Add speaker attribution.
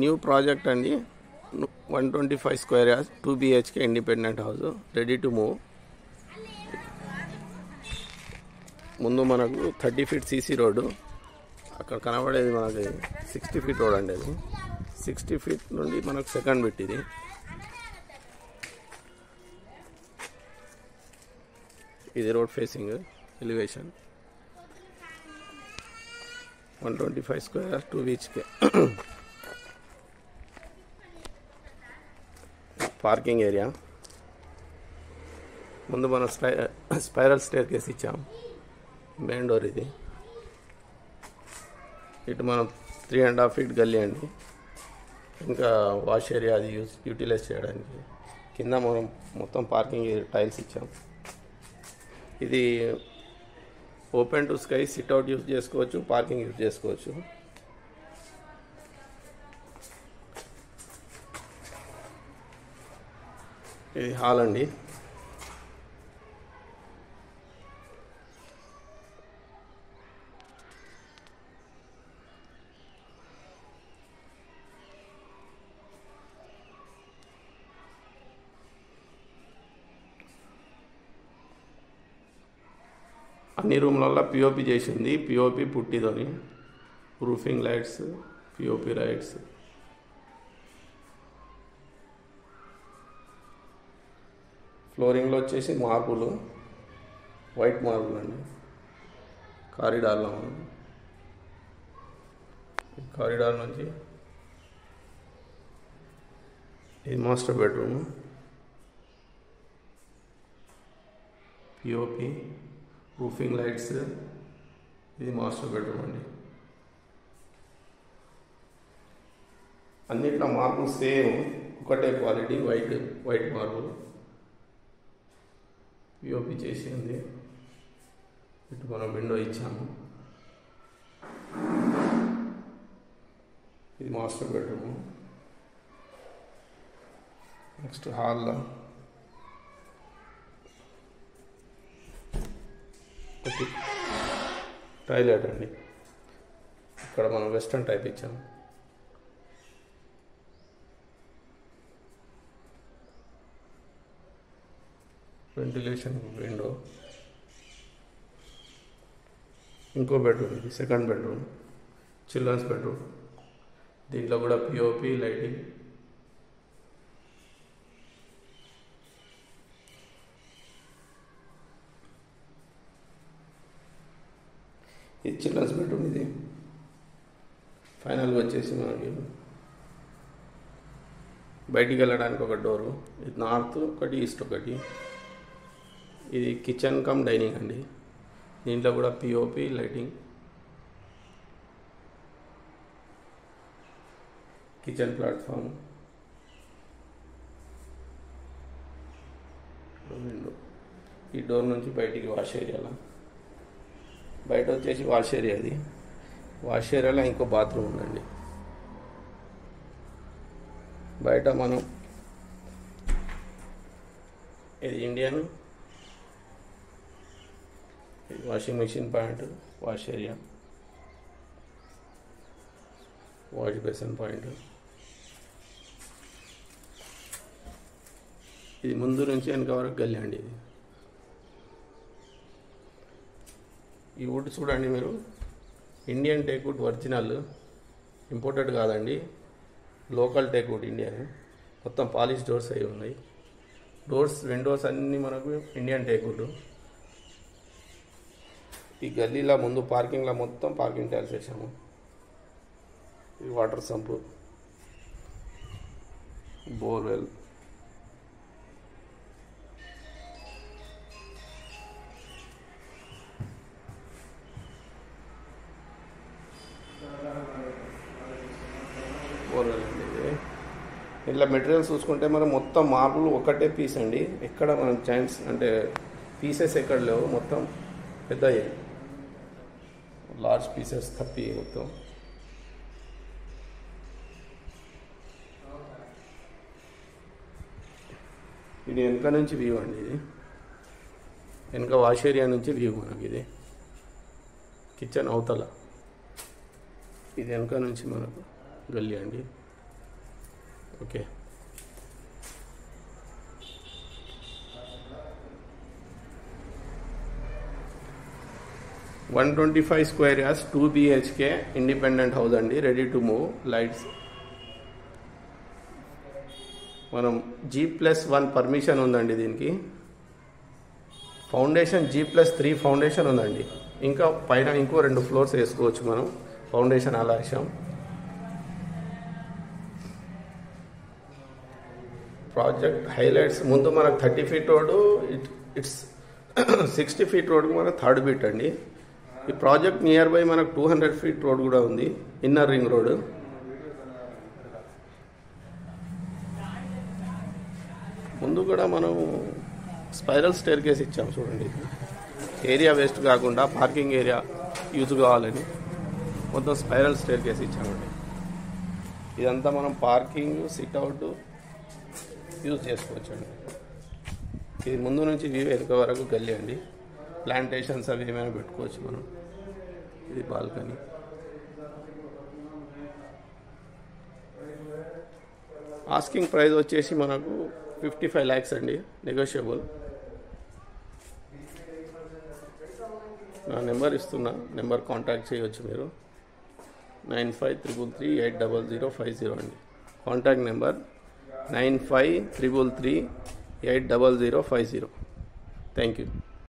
Speaker 1: New project అండి. 125 square yards 2 BHK independent house ready to move. ముందు మనకు 30 feet CC road, అక్కడ కనబడేది మనకి 60 feet రోడ్ అండి. అది 60 feet నుండి మనకు సెకండ్ బిట్. ఇది road facing elevation. 125 square yards 2 BHK. Parking area. ముందు మనం స్పైరల్ స్టేర్ కేస్ ఇచ్చాం. మెయిన్ డోర్ ఇది. ఇటు మనం 3.5 feet గల్లీ అండి. ఇంకా వాష్ ఏరియా అది యూటిలైజ్ చేయడానికి. కింద మనం మొత్తం పార్కింగ్ టైల్స్ ఇచ్చాం. ఇది open to sky, sit out use చేసుకోవచ్చు, పార్కింగ్ యూజ్ చేసుకోవచ్చు. ఇది హాల్ అండి. అన్ని రూమ్లలో పిఓపి చేసింది. పిఓపి పుట్టిదని, రూఫింగ్ లైట్స్, పిఓపి లైట్స్. ఫ్లోరింగ్లో వచ్చేసి మార్బుల్, వైట్ మార్బుల్ అండి. కారిడార్లో కారిడార్ నుంచి ఇది master bedroom. POP, roofing lights. ఇది మాస్టర్ బెడ్రూమ్ అండి. అన్నిట్లో మార్బుల్ సేమ్, ఒకటే క్వాలిటీ, వైట్ మార్బుల్. పిఓపి చేసి ఉంది. ఇటు మనం విండో ఇచ్చాము. ఇది మాస్టర్ బెడ్రూమ్. నెక్స్ట్ హాల్లో టాయిలెట్ అండి. ఇక్కడ మనం వెస్ట్రన్ టైప్ ఇచ్చాము. Ventilation window. ఇంకో బెడ్రూమ్, ఇది సెకండ్ బెడ్రూమ్, చిల్డ్రన్స్ బెడ్రూమ్. దీంట్లో కూడా పిఓపి లైటింగ్. ఇది చిల్డ్రన్స్ బెడ్రూమ్. ఇది ఫైనల్గా వచ్చేసి మనకి బయటికి వెళ్ళడానికి ఒక డోరు. ఇది నార్త్ ఒకటి, ఈస్ట్ ఒకటి. ఇది కిచెన్ కమ్ డైనింగ్ అండి. దీంట్లో కూడా POP lighting. Kitchen platform, window. ఈ డోర్ నుంచి బయటికి వాష్ ఏరియాలో. బయట వచ్చేసి వాష్ ఏరియా. అది వాష్ ఏరియాలో ఇంకో బాత్రూమ్ ఉందండి. బయట మనం ఇది Indian washing machine point, wash area, wash basin point. ఇది ముందు నుంచి వెనక వరకు గల్లీ అండి. ఇది ఈ వుడ్ చూడండి మీరు, ఇండియన్ టేక్వుడ్ ఒరిజినల్, ఇంపోర్టెడ్ కాదండి. Local teakwood Indian. మొత్తం పాలిష్ డోర్స్ అవి ఉన్నాయి. డోర్స్, విండోస్ అన్నీ మనకు ఇండియన్ టేక్వుడ్. ఈ గల్లీలో ముందు పార్కింగ్లో మొత్తం పార్కింగ్ టైల్స్ వేసాము. ఇది వాటర్ సంపు, బోర్వెల్. ఇట్లా మెటీరియల్స్ చూసుకుంటే మనం మొత్తం మార్బుల్ ఒకటే పీస్ అండి. ఎక్కడ మనం జాయింట్స్ అంటే పీసెస్ ఎక్కడ లేవు, మొత్తం పెద్దయ్యాయి. లార్జ్ పీసెస్ తప్పి మొత్తం. ఇది వెనక నుంచి వ్యూ అండి. ఇది వెనక వాష్ ఏరియా నుంచి వ్యూ మనకి. ఇది కిచెన్ అవతల. ఇది వెనక నుంచి మనకు గల్లీ అండి. Okay. $125 square yards, 2 BHK independent house అండి, రెడీ టు మూవ్. లైట్స్ మనం G+1 పర్మిషన్ ఉందండి దీనికి. ఫౌండేషన్ G+3 ఫౌండేషన్ ఉందండి. ఇంకా పైన ఇంకో 2 ఫ్లోర్స్ వేసుకోవచ్చు మనం. ఫౌండేషన్ అలా వేసాం. ప్రాజెక్ట్ హైలైట్స్ ముందు మనకు 30 feet రోడ్, ఇట్స్ 60 feet రోడ్కి మనకు 3rd బిట్ అండి. ఈ ప్రాజెక్ట్ నియర్ బై మనకు 200 feet రోడ్ కూడా ఉంది, ఇన్నర్ రింగ్ రోడ్. ముందు కూడా మనం స్పైరల్ స్టేర్ కేస్ ఇచ్చాం చూడండి. ఏరియా వేస్ట్ కాకుండా పార్కింగ్ ఏరియా యూజ్ కావాలని మొత్తం స్పైరల్ స్టేర్ కేస్ ఇచ్చామండి. ఇదంతా మనం పార్కింగ్, సిట్అవుట్ యూజ్ చేసుకోవచ్చండి. ఇది ముందు నుంచి వ్యూ వెనుక వరకు గల్లీ అండి. ప్లాంటేషన్స్ అవి ఏమైనా పెట్టుకోవచ్చు మనం. ఇది బాల్కనీ. ఆస్కింగ్ ప్రైస్ వచ్చేసి మనకు 55 lakhs అండి, నెగోషియబుల్. నా నెంబర్ ఇస్తున్నా, నెంబర్ కాంటాక్ట్ చేయవచ్చు మీరు. 9533380050 అండి. Contact number 9533380050. Thank you.